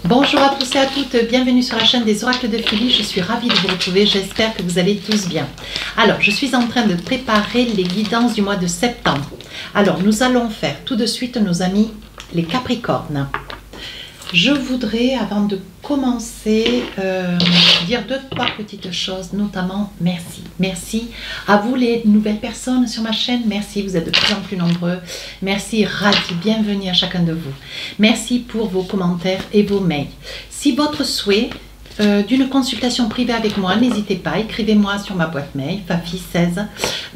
Bonjour à tous et à toutes, bienvenue sur la chaîne des oracles de Philly, je suis ravie de vous retrouver, j'espère que vous allez tous bien. Alors, je suis en train de préparer les guidances du mois de septembre. Alors, nous allons faire tout de suite nos amis les Capricornes. Je voudrais, avant de commencer, dire 2-3 petites choses, notamment merci. Merci à vous les nouvelles personnes sur ma chaîne, merci, vous êtes de plus en plus nombreux. Merci, ravi, bienvenue à chacun de vous. Merci pour vos commentaires et vos mails. Si votre souhait d'une consultation privée avec moi, n'hésitez pas, écrivez-moi sur ma boîte mail fafi16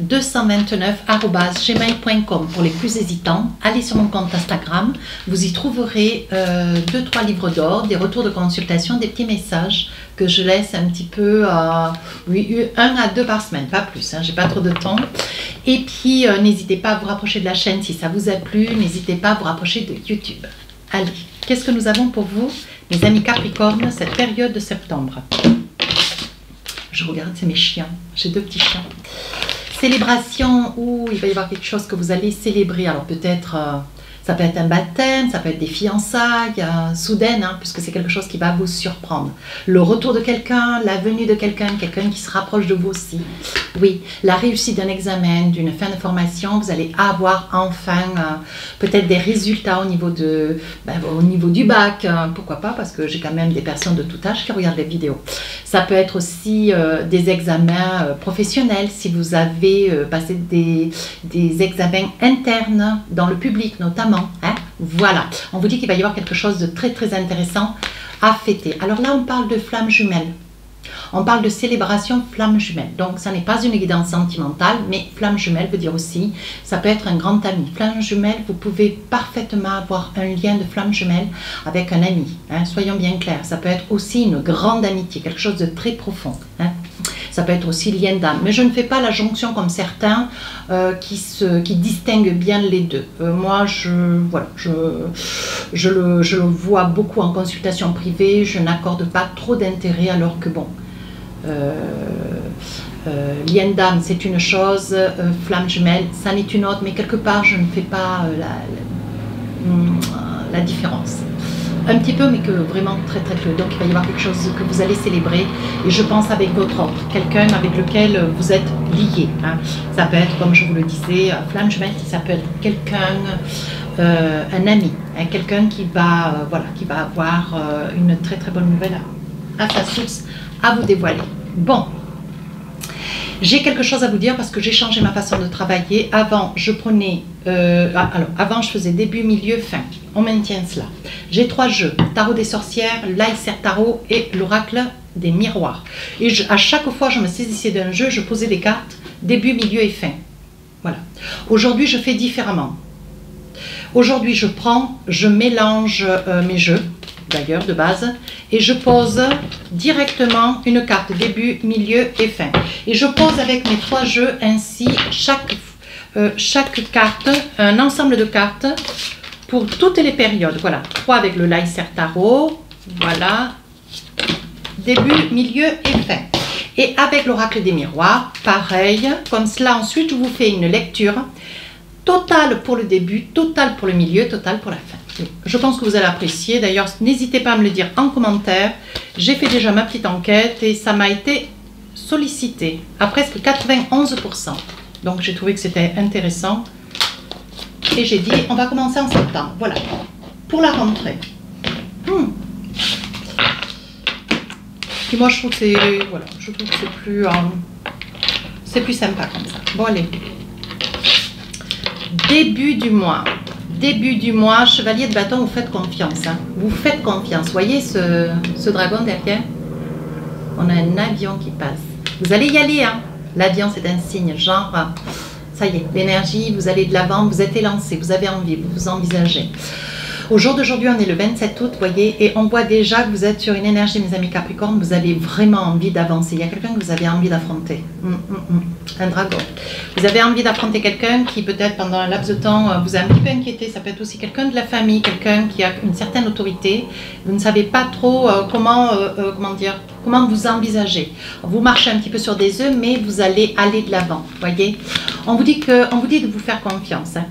229@gmail.com pour les plus hésitants. Allez sur mon compte Instagram, vous y trouverez 2-3 livres d'or, des retours de consultation, des petits messages que je laisse un petit peu, oui, 1 à 2 par semaine, pas plus, hein, j'ai pas trop de temps. Et puis n'hésitez pas à vous rapprocher de la chaîne si ça vous a plu, n'hésitez pas à vous rapprocher de YouTube. Allez, qu'est-ce que nous avons pour vous, mes amis Capricornes, cette période de septembre? Je regarde, c'est mes chiens, j'ai 2 petits chiens. Célébration, où il va y avoir quelque chose que vous allez célébrer, alors peut-être, ça peut être un baptême, ça peut être des fiançailles soudaines, hein, puisque c'est quelque chose qui va vous surprendre. Le retour de quelqu'un, la venue de quelqu'un, quelqu'un qui se rapproche de vous aussi. Oui, la réussite d'un examen, d'une fin de formation, vous allez avoir enfin peut-être des résultats au niveau, au niveau du bac, pourquoi pas, parce que j'ai quand même des personnes de tout âge qui regardent les vidéos. Ça peut être aussi des examens professionnels, si vous avez passé des examens internes dans le public notamment. Hein? Voilà, on vous dit qu'il va y avoir quelque chose de très très intéressant à fêter. Alors là, on parle de flammes jumelles. On parle de célébration flamme jumelle. Donc, ça n'est pas une guidance sentimentale, mais flamme jumelle veut dire aussi, ça peut être un grand ami. Flamme jumelle, vous pouvez parfaitement avoir un lien de flamme jumelle avec un ami. Hein, soyons bien clairs. Ça peut être aussi une grande amitié, quelque chose de très profond. Hein. Ça peut être aussi lien d'âme. Mais je ne fais pas la jonction comme certains qui distinguent bien les deux. Moi, je le vois beaucoup en consultation privée. Je n'accorde pas trop d'intérêt alors que bon, lien d'âme, c'est une chose, flamme jumelle, ça n'est une autre, mais quelque part, je ne fais pas la différence. Un petit peu, mais que vraiment très très peu. Donc il va y avoir quelque chose que vous allez célébrer, et je pense avec votre autre, quelqu'un avec lequel vous êtes lié. Hein. Ça peut être, comme je vous le disais, flamme jumelle, ça peut être quelqu'un, un ami, hein, quelqu'un qui va, qui va avoir une très très bonne nouvelle à sa source à vous dévoiler. Bon, j'ai quelque chose à vous dire parce que j'ai changé ma façon de travailler. Avant, je prenais, avant je faisais début, milieu, fin. On maintient cela. J'ai 3 jeux, tarot des sorcières, l'Aïser tarot et l'oracle des miroirs. Et à chaque fois, je me saisissais d'un jeu, je posais des cartes, début, milieu et fin. Voilà. Aujourd'hui, je fais différemment. Aujourd'hui, je mélange mes jeux, d'ailleurs, de base, et je pose directement une carte, début, milieu et fin. Et je pose avec mes 3 jeux ainsi, chaque carte, un ensemble de cartes, pour toutes les périodes. Voilà, 3 avec le l'Aïser tarot, voilà, début, milieu et fin. Et avec l'oracle des miroirs, pareil, comme cela. Ensuite, je vous fais une lecture totale pour le début, totale pour le milieu, totale pour la fin. Je pense que vous allez apprécier. D'ailleurs, n'hésitez pas à me le dire en commentaire. J'ai fait déjà ma petite enquête et ça m'a été sollicité à presque 91%. Donc, j'ai trouvé que c'était intéressant. Et j'ai dit, on va commencer en septembre. Voilà, pour la rentrée. Et moi, je trouve que c'est voilà, c'est plus sympa comme ça. Bon, allez. Début du mois, chevalier de bâton, vous faites confiance. Hein. Vous faites confiance. Voyez ce dragon derrière? On a un avion qui passe. Vous allez y aller. Hein. L'avion, c'est un signe, genre, ça y est, l'énergie, vous allez de l'avant, vous êtes élancé, vous avez envie, vous vous envisagez. Au jour d'aujourd'hui, on est le 27 août, voyez, et on voit déjà que vous êtes sur une énergie, mes amis Capricornes, vous avez vraiment envie d'avancer. Il y a quelqu'un que vous avez envie d'affronter. Un dragon. Vous avez envie d'affronter quelqu'un qui, peut-être, pendant un laps de temps, vous a un petit peu inquiété. Ça peut être aussi quelqu'un de la famille, quelqu'un qui a une certaine autorité. Vous ne savez pas trop comment vous envisagez. Vous marchez un petit peu sur des œufs, mais vous allez aller de l'avant, voyez. On vous dit de vous faire confiance. Hein.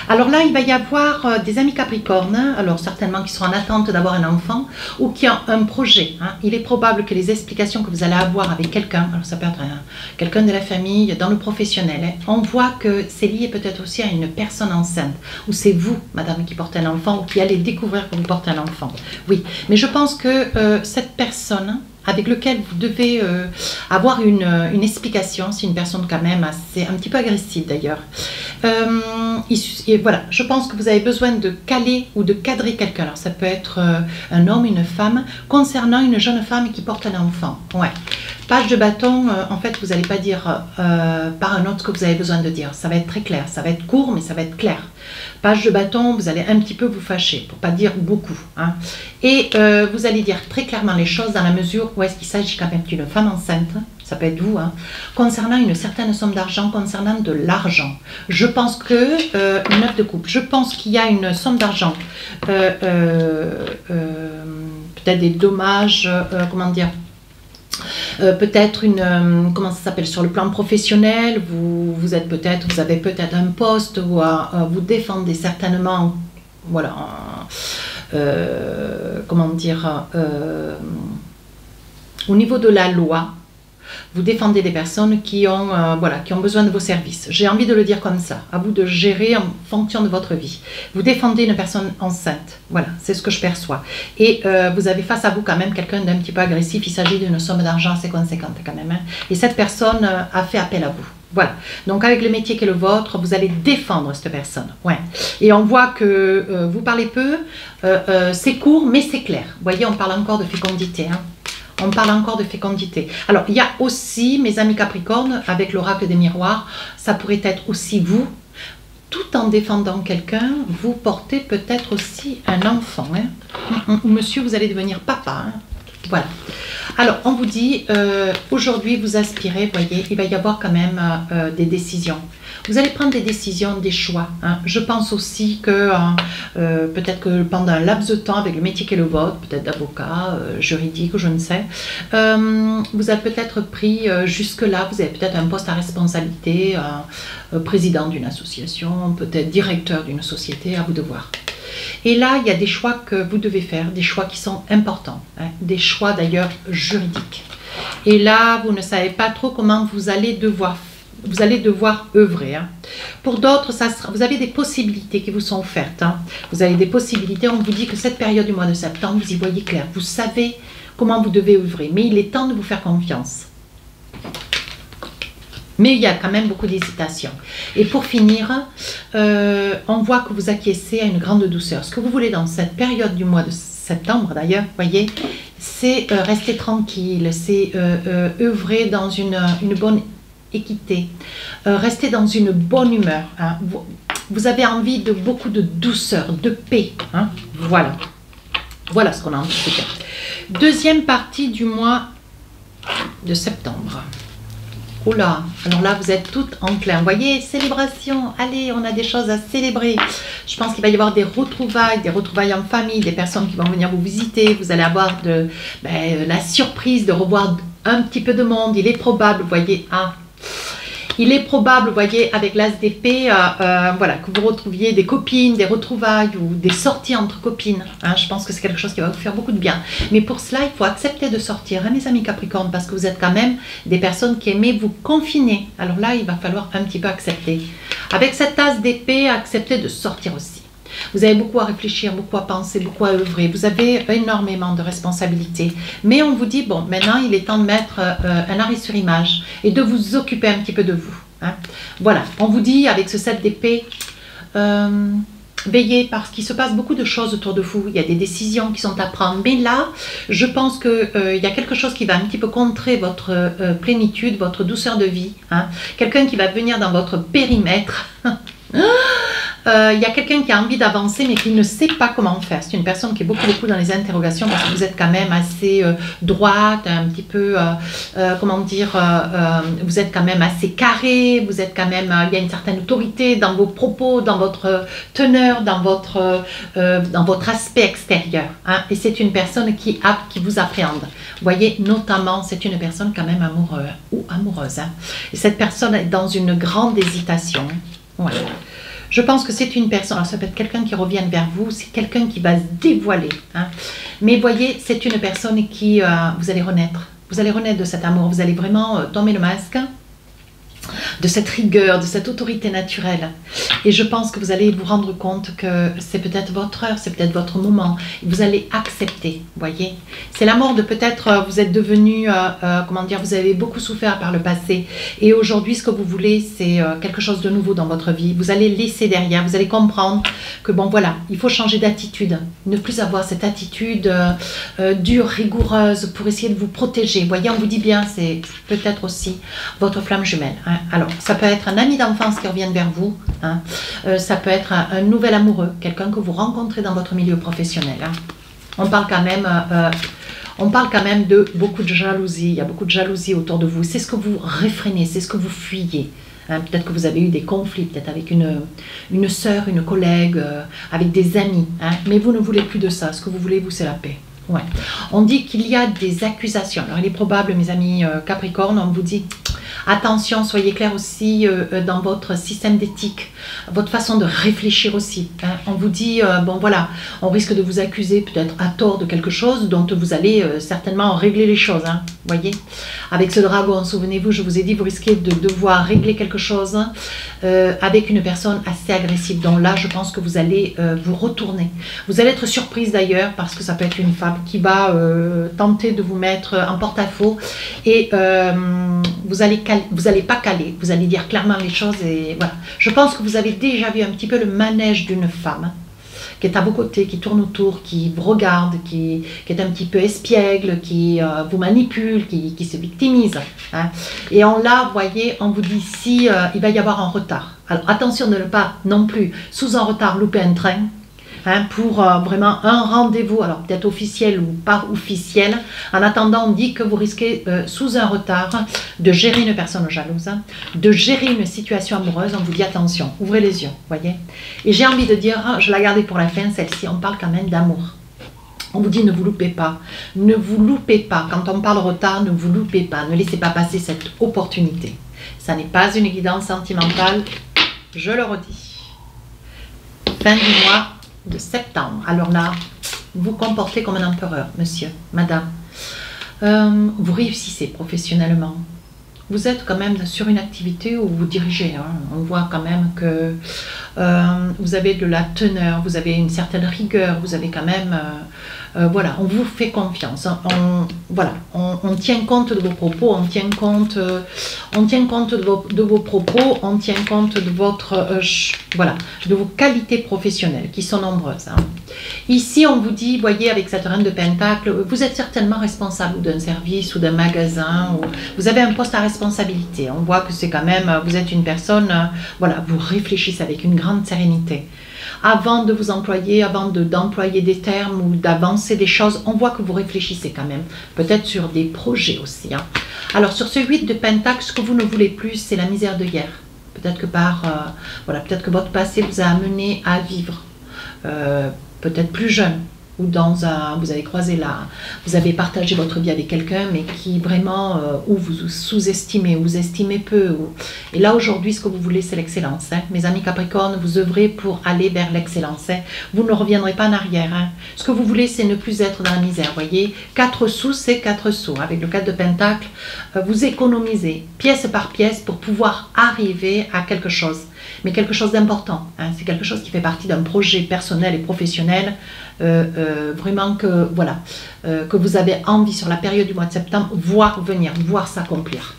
Alors là, il va y avoir des amis Capricorne, alors certainement qui seront en attente d'avoir un enfant ou qui ont un projet. Hein. Il est probable que les explications que vous allez avoir avec quelqu'un, alors ça peut être quelqu'un de la famille, dans le professionnel, hein, on voit que c'est lié peut-être aussi à une personne enceinte, ou c'est vous, madame, qui portez un enfant, ou qui allez découvrir que vous portez un enfant. Oui, mais je pense que cette personne avec lequel vous devez avoir une explication, c'est une personne quand même assez, un petit peu agressive d'ailleurs. Voilà, je pense que vous avez besoin de caler ou de cadrer quelqu'un. Alors ça peut être un homme, une femme, concernant une jeune femme qui porte un enfant. Ouais. Page de bâton, en fait, vous n'allez pas dire par un autre ce que vous avez besoin de dire. Ça va être très clair, ça va être court, mais ça va être clair. Page de bâton, vous allez un petit peu vous fâcher, pour ne pas dire beaucoup. Hein. Et vous allez dire très clairement les choses dans la mesure où est-ce qu'il s'agit quand même d'une femme enceinte, ça peut être vous, hein, concernant une certaine somme d'argent, concernant de l'argent. Je pense que, une œuvre de couple, je pense qu'il y a une somme d'argent, peut-être des dommages, comment dire, peut-être une, comment ça s'appelle, sur le plan professionnel, vous avez peut-être un poste où vous défendez certainement, voilà, comment dire, au niveau de la loi, vous défendez des personnes qui ont, voilà, qui ont besoin de vos services. J'ai envie de le dire comme ça, à vous de gérer en fonction de votre vie. Vous défendez une personne enceinte, voilà, c'est ce que je perçois. Et vous avez face à vous quand même quelqu'un d'un petit peu agressif, il s'agit d'une somme d'argent assez conséquente quand même. Hein. Et cette personne a fait appel à vous. Voilà, donc avec le métier qui est le vôtre, vous allez défendre cette personne. Ouais. Et on voit que vous parlez peu, c'est court mais c'est clair. Vous voyez, on parle encore de fécondité. Hein. On parle encore de fécondité. Alors, il y a aussi, mes amis Capricorne, avec l'oracle des miroirs, ça pourrait être aussi vous, tout en défendant quelqu'un, vous portez peut-être aussi un enfant. Hein. Monsieur, vous allez devenir papa. Hein. Voilà. Alors, on vous dit, aujourd'hui, vous aspirez, vous voyez, il va y avoir quand même des décisions. Vous allez prendre des décisions, des choix. Hein. Je pense aussi que peut-être que pendant un laps de temps, avec le métier qui est le vôtre, peut-être d'avocat, juridique, je ne sais, vous avez peut-être pris jusque-là, vous avez peut-être un poste à responsabilité, président d'une association, peut-être directeur d'une société, à vous de voir. Et là, il y a des choix que vous devez faire, des choix qui sont importants, hein, des choix d'ailleurs juridiques. Et là, vous ne savez pas trop comment vous allez devoir œuvrer. Hein. Pour d'autres, vous avez des possibilités qui vous sont offertes. Hein. Vous avez des possibilités, on vous dit que cette période du mois de septembre, vous y voyez clair. Vous savez comment vous devez œuvrer, mais il est temps de vous faire confiance. Mais il y a quand même beaucoup d'hésitation. Et pour finir, on voit que vous acquiescez à une grande douceur. Ce que vous voulez dans cette période du mois de septembre, d'ailleurs, voyez, c'est rester tranquille, c'est œuvrer dans une bonne équité, rester dans une bonne humeur. Hein. Vous avez envie de beaucoup de douceur, de paix. Hein. Voilà. Voilà ce qu'on a en tout cas. Deuxième partie du mois de septembre. Oh là, alors là vous êtes toutes enclins. Vous voyez, célébration, allez, on a des choses à célébrer. Je pense qu'il va y avoir des retrouvailles en famille, des personnes qui vont venir vous visiter. Vous allez avoir la surprise de revoir un petit peu de monde. Il est probable, vous voyez, il est probable, vous voyez, avec l'as d'épée, voilà, que vous retrouviez des copines, des retrouvailles ou des sorties entre copines. Hein, je pense que c'est quelque chose qui va vous faire beaucoup de bien. Mais pour cela, il faut accepter de sortir, hein, mes amis Capricorne, parce que vous êtes quand même des personnes qui aimez vous confiner. Alors là, il va falloir un petit peu accepter. Avec cette as d'épée, accepter de sortir aussi. Vous avez beaucoup à réfléchir, beaucoup à penser, beaucoup à œuvrer. Vous avez énormément de responsabilités. Mais on vous dit, bon, maintenant, il est temps de mettre un arrêt sur image et de vous occuper un petit peu de vous. Hein. Voilà, on vous dit, avec ce 7 d'épée, veillez parce qu'il se passe beaucoup de choses autour de vous. Il y a des décisions qui sont à prendre. Mais là, je pense qu'il y a quelque chose qui va un petit peu contrer votre plénitude, votre douceur de vie. Hein. Quelqu'un qui va venir dans votre périmètre. Il y a quelqu'un qui a envie d'avancer mais qui ne sait pas comment faire. C'est une personne qui est beaucoup dans les interrogations parce que vous êtes quand même assez droite, un petit peu, comment dire, vous êtes quand même assez carré, vous êtes quand même, il y a une certaine autorité dans vos propos, dans votre teneur, dans votre aspect extérieur. Hein, et c'est une personne qui vous appréhende. Vous voyez, notamment, c'est une personne quand même amoureuse. Hein, et cette personne est dans une grande hésitation. Voilà. Je pense que c'est une personne, alors ça peut être quelqu'un qui revient vers vous, c'est quelqu'un qui va se dévoiler. Hein. Mais voyez, c'est une personne qui, vous allez renaître de cet amour, vous allez vraiment tomber le masque de cette rigueur, de cette autorité naturelle. Et je pense que vous allez vous rendre compte que c'est peut-être votre heure, c'est peut-être votre moment. Vous allez accepter, voyez. C'est la mort de peut-être, vous êtes devenu, comment dire, vous avez beaucoup souffert par le passé. Et aujourd'hui, ce que vous voulez, c'est quelque chose de nouveau dans votre vie. Vous allez laisser derrière, vous allez comprendre que, bon, voilà, il faut changer d'attitude. Ne plus avoir cette attitude dure, rigoureuse, pour essayer de vous protéger. Voyez, on vous dit bien, c'est peut-être aussi votre flamme jumelle. Hein. Alors, ça peut être un ami d'enfance qui revient vers vous, hein. Ça peut être un nouvel amoureux, quelqu'un que vous rencontrez dans votre milieu professionnel. Hein. On parle quand même de beaucoup de jalousie, il y a beaucoup de jalousie autour de vous. C'est ce que vous réfrénez, c'est ce que vous fuyez. Hein. Peut-être que vous avez eu des conflits, peut-être avec une sœur, une collègue, avec des amis, hein. Mais vous ne voulez plus de ça, ce que vous voulez, vous, c'est la paix. Ouais. On dit qu'il y a des accusations. Alors, il est probable, mes amis Capricorne, on vous dit... Attention, soyez clair aussi dans votre système d'éthique, votre façon de réfléchir aussi. Hein. On vous dit, bon voilà, on risque de vous accuser peut-être à tort de quelque chose dont vous allez certainement régler les choses. Hein. Voyez, avec ce dragon, souvenez-vous, je vous ai dit, vous risquez de devoir régler quelque chose avec une personne assez agressive. Donc là, je pense que vous allez vous retourner. Vous allez être surprise d'ailleurs, parce que ça peut être une femme qui va tenter de vous mettre en porte-à-faux et vous allez pas caler, vous allez dire clairement les choses et voilà. Je pense que vous avez déjà vu un petit peu le manège d'une femme qui est à vos côtés, qui tourne autour, qui vous regarde, qui est un petit peu espiègle, qui vous manipule, qui se victimise. Hein. Et là, voyez, on vous dit si il va y avoir un retard. Alors attention de ne pas non plus sous un retard louper un train. Hein, pour vraiment un rendez-vous, alors peut-être officiel ou pas officiel. En attendant, on dit que vous risquez sous un retard de gérer une personne jalouse, hein, de gérer une situation amoureuse. On vous dit attention, ouvrez les yeux, voyez. Et j'ai envie de dire, je la gardais pour la fin, celle-ci, on parle quand même d'amour. On vous dit ne vous loupez pas, ne vous loupez pas. Quand on parle retard, ne vous loupez pas, ne laissez pas passer cette opportunité. Ça n'est pas une guidance sentimentale, je le redis. Fin du mois de septembre. Alors là, vous comportez comme un empereur, monsieur, madame. Vous réussissez professionnellement. Vous êtes quand même sur une activité où vous dirigez. Hein. On voit quand même que vous avez de la teneur, vous avez une certaine rigueur, vous avez quand même... voilà, on vous fait confiance. On tient compte de vos propos, on tient compte de vos propos, on tient compte de votre... voilà, de vos qualités professionnelles qui sont nombreuses. Hein. Ici, on vous dit, voyez, avec cette reine de Pentacle, vous êtes certainement responsable d'un service ou d'un magasin, ou vous avez un poste à responsabilité. On voit que c'est quand même, vous êtes une personne, voilà, vous réfléchissez avec une grande sérénité. Avant de vous employer, avant d'employer des termes ou d'avancer des choses, on voit que vous réfléchissez quand même, peut-être sur des projets aussi. Hein. Alors sur ce 8 de Pentacle, ce que vous ne voulez plus, c'est la misère de hier. Peut-être que voilà, peut-être que votre passé vous a amené à vivre, peut-être plus jeune, ou vous avez croisé là, vous avez partagé votre vie avec quelqu'un, mais qui vraiment, ou vous sous-estimez, ou vous estimez peu. Et là, aujourd'hui, ce que vous voulez, c'est l'excellence. Hein. Mes amis Capricorne, vous œuvrez pour aller vers l'excellence. Hein. Vous ne reviendrez pas en arrière. Hein. Ce que vous voulez, c'est ne plus être dans la misère. Voyez, 4 sous, c'est 4 sous. Avec le 4 de Pentacle, vous économisez pièce par pièce pour pouvoir arriver à quelque chose. Mais quelque chose d'important. Hein. C'est quelque chose qui fait partie d'un projet personnel et professionnel. Vraiment que, voilà, que vous avez envie sur la période du mois de septembre, voir venir, voir s'accomplir.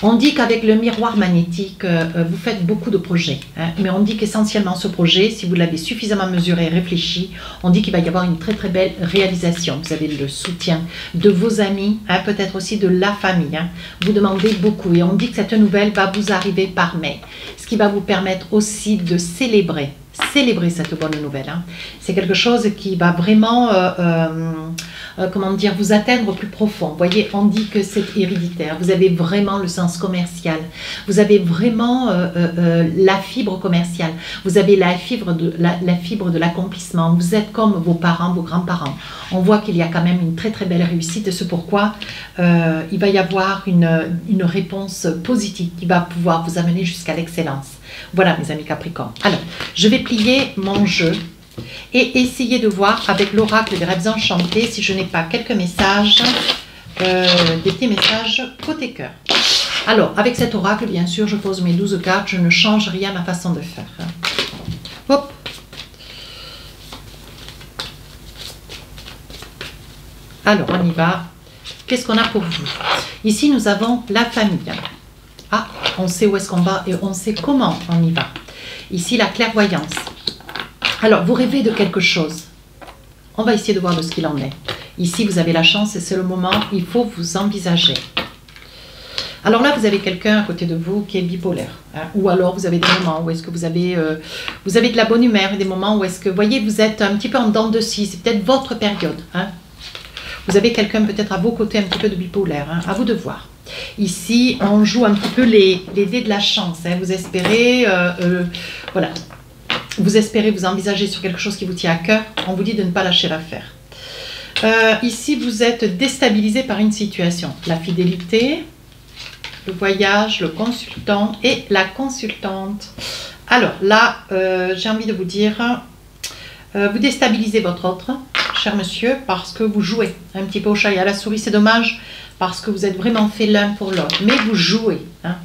On dit qu'avec le miroir magnétique, vous faites beaucoup de projets. Hein, mais on dit qu'essentiellement ce projet, si vous l'avez suffisamment mesuré et réfléchi, on dit qu'il va y avoir une très très belle réalisation. Vous avez le soutien de vos amis, hein, peut-être aussi de la famille. Hein. Vous demandez beaucoup et on dit que cette nouvelle va vous arriver par mai. Ce qui va vous permettre aussi de célébrer cette bonne nouvelle. Hein. C'est quelque chose qui va vraiment, comment dire, vous atteindre au plus profond. Vous voyez, on dit que c'est héréditaire. Vous avez vraiment le sens commercial. Vous avez vraiment la fibre commerciale. Vous avez la fibre de l'accomplissement. Vous êtes comme vos parents, vos grands-parents. On voit qu'il y a quand même une très très belle réussite. C'est pourquoi il va y avoir une réponse positive qui va pouvoir vous amener jusqu'à l'excellence. Voilà mes amis Capricorne. Alors, je vais plier mon jeu et essayer de voir avec l'oracle des rêves enchantés si je n'ai pas quelques messages, des petits messages côté cœur. Alors, avec cet oracle, bien sûr, je pose mes 12 cartes, je ne change rien à ma façon de faire. Hop. Alors, on y va. Qu'est-ce qu'on a pour vous? Ici, nous avons la famille. Ah, on sait où est-ce qu'on va et on sait comment on y va. Ici, la clairvoyance. Alors, vous rêvez de quelque chose. On va essayer de voir de ce qu'il en est. Ici, vous avez la chance et c'est le moment, il faut vous envisager. Alors là, vous avez quelqu'un à côté de vous qui est bipolaire. Hein, ou alors, vous avez des moments où est-ce que vous avez de la bonne humeur et des moments où est-ce que, vous voyez, vous êtes un petit peu en dents de scie. C'est peut-être votre période. Hein. Vous avez quelqu'un peut-être à vos côtés un petit peu de bipolaire. Hein, à vous de voir. Ici, on joue un petit peu les dés de la chance. Hein. Vous espérez, voilà. Vous espérez vous envisager sur quelque chose qui vous tient à cœur. On vous dit de ne pas lâcher l'affaire. Ici, vous êtes déstabilisé par une situation. La fidélité, le voyage, le consultant et la consultante. Alors là, j'ai envie de vous dire, vous déstabilisez votre autre, cher monsieur, parce que vous jouez un petit peu au chat et à la souris. C'est dommage parce que vous êtes vraiment fait l'un pour l'autre. Mais vous jouez. Hein.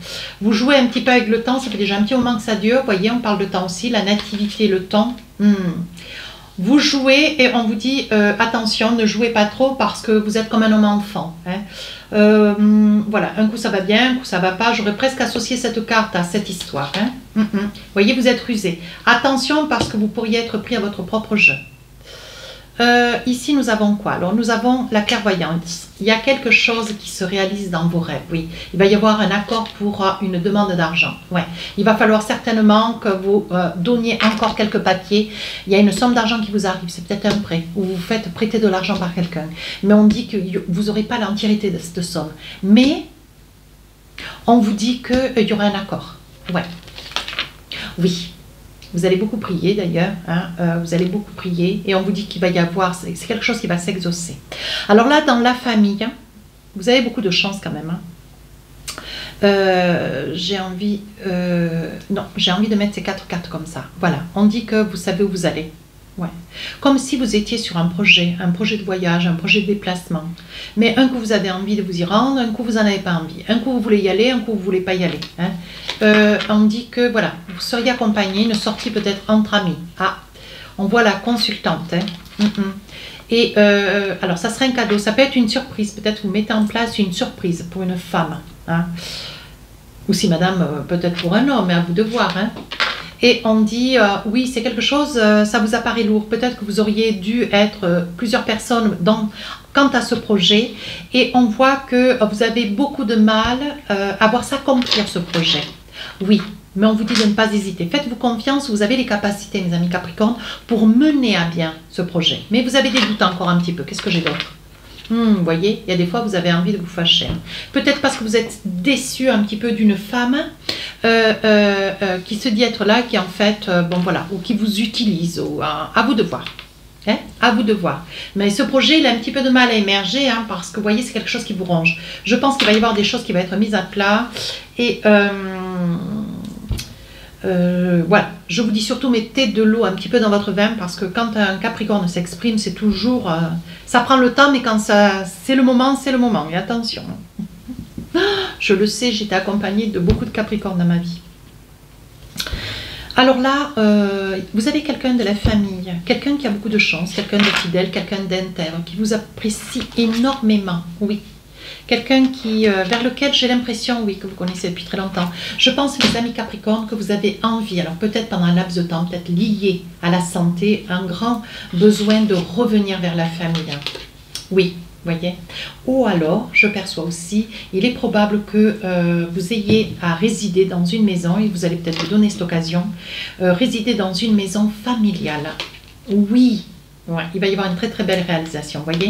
Vous jouez un petit peu avec le temps. Ça fait déjà un petit moment que ça dure. Vous voyez, on parle de temps aussi. La nativité, le temps. Vous jouez et on vous dit attention, ne jouez pas trop parce que vous êtes comme un homme enfant. Hein. Voilà, un coup ça va bien, un coup ça va pas. J'aurais presque associé cette carte à cette histoire. Hein. Vous voyez, vous êtes rusé. Attention parce que vous pourriez être pris à votre propre jeu. Ici, nous avons quoi? Alors, nous avons la clairvoyance. Il y a quelque chose qui se réalise dans vos rêves, oui. Il va y avoir un accord pour une demande d'argent. Ouais. Il va falloir certainement que vous donniez encore quelques papiers. Il y a une somme d'argent qui vous arrive. C'est peut-être un prêt ou vous faites prêter de l'argent par quelqu'un. Mais on dit que vous n'aurez pas l'entièreté de cette somme. Mais on vous dit qu'il y aura un accord. Ouais. Oui. Vous allez beaucoup prier d'ailleurs, hein, vous allez beaucoup prier et on vous dit qu'il va y avoir, c'est quelque chose qui va s'exaucer. Alors là, dans la famille, vous avez beaucoup de chance quand même. Hein. J'ai envie de mettre ces 4 cartes comme ça. Voilà, on dit que vous savez où vous allez. Ouais. Comme si vous étiez sur un projet de voyage, un projet de déplacement. Mais un coup vous avez envie de vous y rendre, un coup vous n'en avez pas envie. Un coup vous voulez y aller, un coup vous ne voulez pas y aller. Hein. On dit que voilà, vous seriez accompagné, une sortie peut-être entre amis. Ah, on voit la consultante. Hein. Et alors ça serait un cadeau, ça peut être une surprise. Peut-être vous mettez en place une surprise pour une femme. Hein. Ou si madame, peut-être pour un homme, mais à vous de voir. Hein. Et on dit, oui, c'est quelque chose, ça vous apparaît lourd. Peut-être que vous auriez dû être plusieurs personnes quant à ce projet. Et on voit que vous avez beaucoup de mal à voir s'accomplir ce projet. Oui, mais on vous dit de ne pas hésiter. Faites-vous confiance, vous avez les capacités, mes amis Capricorne, pour mener à bien ce projet. Mais vous avez des doutes encore un petit peu. Qu'est-ce que j'ai d'autre? Vous voyez, il y a des fois vous avez envie de vous fâcher. Peut-être parce que vous êtes déçu un petit peu d'une femme qui se dit être là, qui en fait, bon voilà, ou qui vous utilise, ou, à vous de voir. Hein, à vous de voir. Mais ce projet, il a un petit peu de mal à émerger, hein, parce que vous voyez, c'est quelque chose qui vous ronge. Je pense qu'il va y avoir des choses qui vont être mises à plat. Et voilà, je vous dis surtout mettez de l'eau un petit peu dans votre vin parce que quand un Capricorne s'exprime, c'est toujours, ça prend le temps, mais quand c'est le moment, et attention. Je le sais, j'étais accompagnée de beaucoup de Capricornes dans ma vie. Alors là, vous avez quelqu'un de la famille, quelqu'un qui a beaucoup de chance, quelqu'un de fidèle, quelqu'un d'intègre, qui vous apprécie énormément, oui. Quelqu'un vers lequel j'ai l'impression, oui, que vous connaissez depuis très longtemps. Je pense, mes amis Capricorne, que vous avez envie, alors peut-être pendant un laps de temps, peut-être lié à la santé, un grand besoin de revenir vers la famille. Oui, voyez. Ou alors, je perçois aussi, il est probable que vous ayez à résider dans une maison, et vous allez peut-être vous donner cette occasion, résider dans une maison familiale. Oui. Ouais, il va y avoir une très très belle réalisation, vous voyez.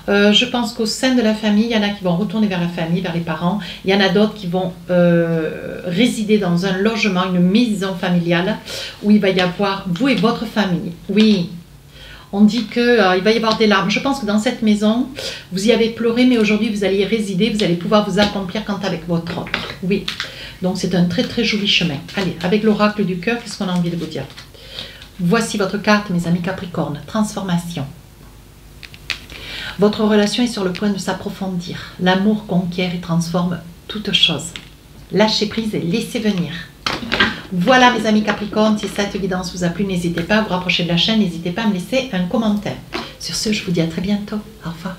Je pense qu'au sein de la famille, il y en a qui vont retourner vers la famille, vers les parents. Il y en a d'autres qui vont résider dans un logement, une maison familiale, où il va y avoir vous et votre famille. Oui, on dit qu'il va y avoir des larmes. Je pense que dans cette maison, vous y avez pleuré, mais aujourd'hui vous allez y résider, vous allez pouvoir vous accomplir quant avec votre autre. Oui. Donc c'est un très très joli chemin. Allez, avec l'oracle du cœur, qu'est-ce qu'on a envie de vous dire? Voici votre carte, mes amis Capricorne, transformation. Votre relation est sur le point de s'approfondir. L'amour conquiert et transforme toute chose. Lâchez prise et laissez venir. Voilà mes amis Capricorne, si cette guidance vous a plu, n'hésitez pas à vous rapprocher de la chaîne, n'hésitez pas à me laisser un commentaire. Sur ce, je vous dis à très bientôt. Au revoir.